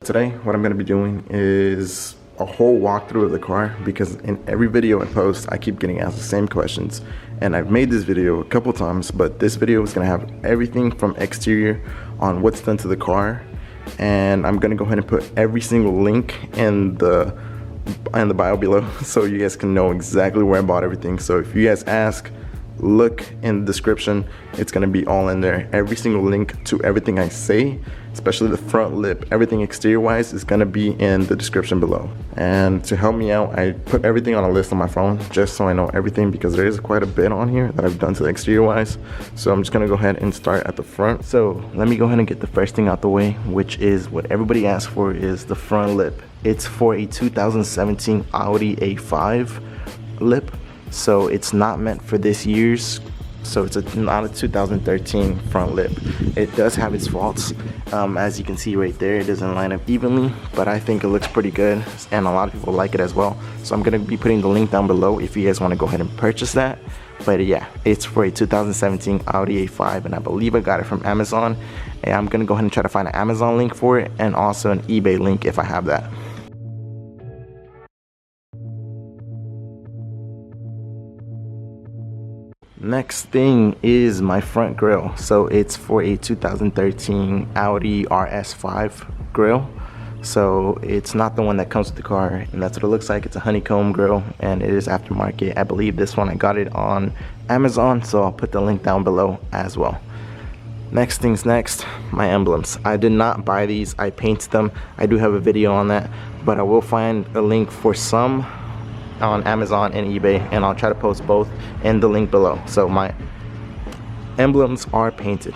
Today, what I'm going to be doing is a whole walkthrough of the car, because in every video I post, I keep getting asked the same questions. And I've made this video a couple times, but this video is going to have everything from exterior on what's done to the car. And I'm going to go ahead and put every single link in the bio below so you guys can know exactly where I bought everything. So if you guys ask, look in the description, it's going to be all in there. Every single link to everything I say, especially the front lip, everything exterior wise, is going to be in the description below. And to help me out, I put everything on a list on my phone just so I know everything, because there is quite a bit on here that I've done to the exterior wise. So I'm just going to go ahead and start at the front. So let me go ahead and get the first thing out the way, which is what everybody asks for, is the front lip. It's for a 2017 Audi A5 lip. So it's not meant for this year's, so it's not a 2013 front lip. It does have its faults. As you can see right there, it doesn't line up evenly, but I think it looks pretty good, and a lot of people like it as well. So I'm gonna be putting the link down below if you guys wanna go ahead and purchase that. But yeah, it's for a 2017 Audi A5, and I believe I got it from Amazon. And I'm gonna go ahead and try to find an Amazon link for it, and also an eBay link if I have that. Next thing is my front grille. So it's for a 2013 Audi RS5 grille. So it's not the one that comes with the car, and that's what it looks like. It's a honeycomb grille, and it is aftermarket. I believe this one I got it on Amazon, so I'll put the link down below as well. Next things next, my emblems. I did not buy these, I painted them. I do have a video on that, but I will find a link for some on Amazon and eBay, and I'll try to post both in the link below. So my emblems are painted.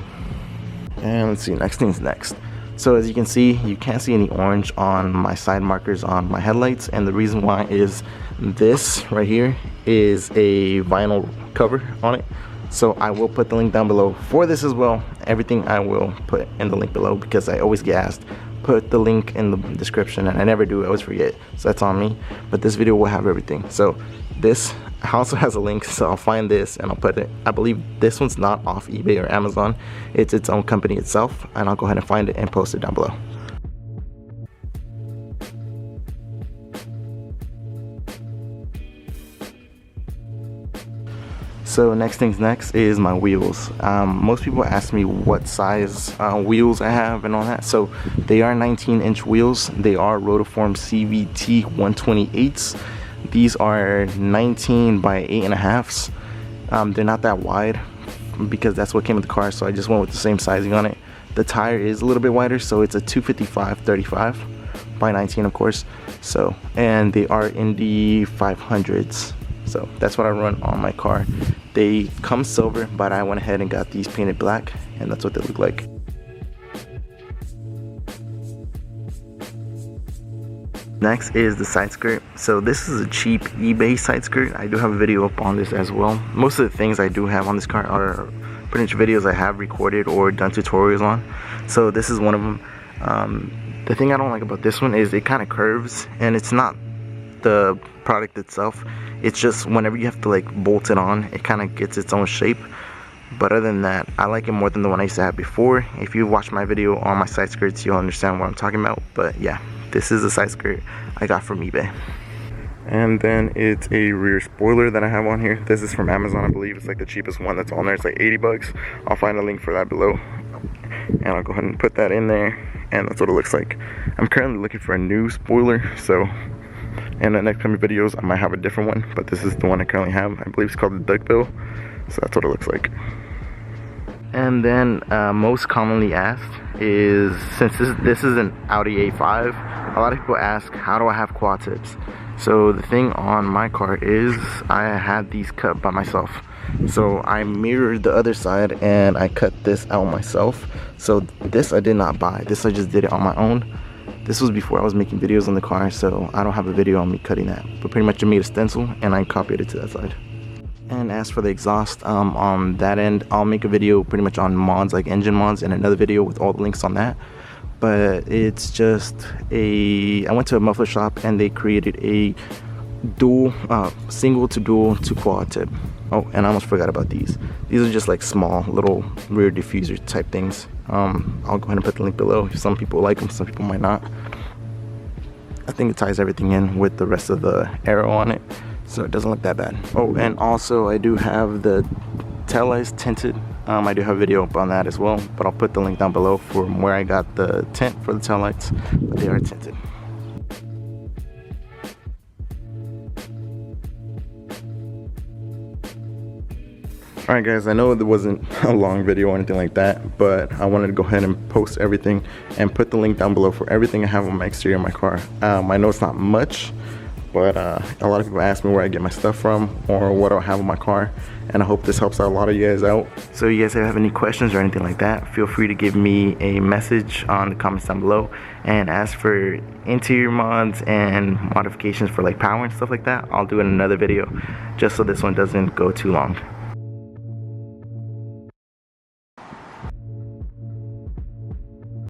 And let's see, next thing's next. So as you can see, you can't see any orange on my side markers on my headlights, and the reason why is this right here is a vinyl cover on it. So I will put the link down below for this as well. Everything I will put in the link below, because I always get asked, put the link in the description, and I never do, I always forget, so that's on me. But this video will have everything. So this also has a link, so I'll find this and I'll put it. I believe this one's not off eBay or Amazon, it's its own company itself, and I'll go ahead and find it and post it down below. So next things next is my wheels. Most people ask me what size wheels I have and all that. So they are 19-inch wheels. They are ROTIFORM CVT 128s. These are 19 by 8.5s. They're not that wide because that's what came with the car, so I just went with the same sizing on it. The tire is a little bit wider, so it's a 255/35 by 19, of course. So, and they are Indy 500s. So that's what I run on my car. They come silver, but I went ahead and got these painted black, and that's what they look like. Next is the side skirt. So this is a cheap eBay side skirt. I do have a video up on this as well. Most of the things I do have on this car are pretty much videos I have recorded or done tutorials on. So this is one of them. The thing I don't like about this one is it kind of curves, and it's not the product itself, it's just whenever you have to like bolt it on, it kind of gets its own shape. But other than that, I like it more than the one I used to have before. If you watch my video on my side skirts, you'll understand what I'm talking about. But yeah, this is a side skirt I got from eBay. And then it's a rear spoiler that I have on here. This is from Amazon, I believe. It's like the cheapest one that's on there. It's like 80 bucks. I'll find a link for that below, and I'll go ahead and put that in there, and that's what it looks like. I'm currently looking for a new spoiler, so in the next coming videos I might have a different one, but this is the one I currently have. I believe it's called the duckbill, so that's what it looks like. And then most commonly asked is, since this is an Audi A5, a lot of people ask, how do I have quad tips? So the thing on my car is I had these cut by myself. So I mirrored the other side and I cut this out myself. So this I did not buy, this I just did it on my own. This was before I was making videos on the car, so I don't have a video on me cutting that. But pretty much I made a stencil and I copied it to that side. And as for the exhaust, on that end, I'll make a video pretty much on mods, like engine mods, and another video with all the links on that. But it's just I went to a muffler shop and they created a dual, single to dual to quad tip. Oh, and I almost forgot about these. These are just like small little rear diffuser type things. I'll go ahead and put the link below. Some people like them, some people might not. I think it ties everything in with the rest of the arrow on it, so it doesn't look that bad. Oh, and also I do have the taillights tinted. I do have a video up on that as well, but I'll put the link down below from where I got the tint for the taillights, but they are tinted. Alright guys, I know it wasn't a long video or anything like that, but I wanted to go ahead and post everything and put the link down below for everything I have on my exterior of my car. I know it's not much, but a lot of people ask me where I get my stuff from or what I have on my car, and I hope this helps out a lot of you guys out. So you guys have any questions or anything like that, feel free to give me a message on the comments down below and ask for interior mods and modifications for like power and stuff like that. I'll do it in another video just so this one doesn't go too long.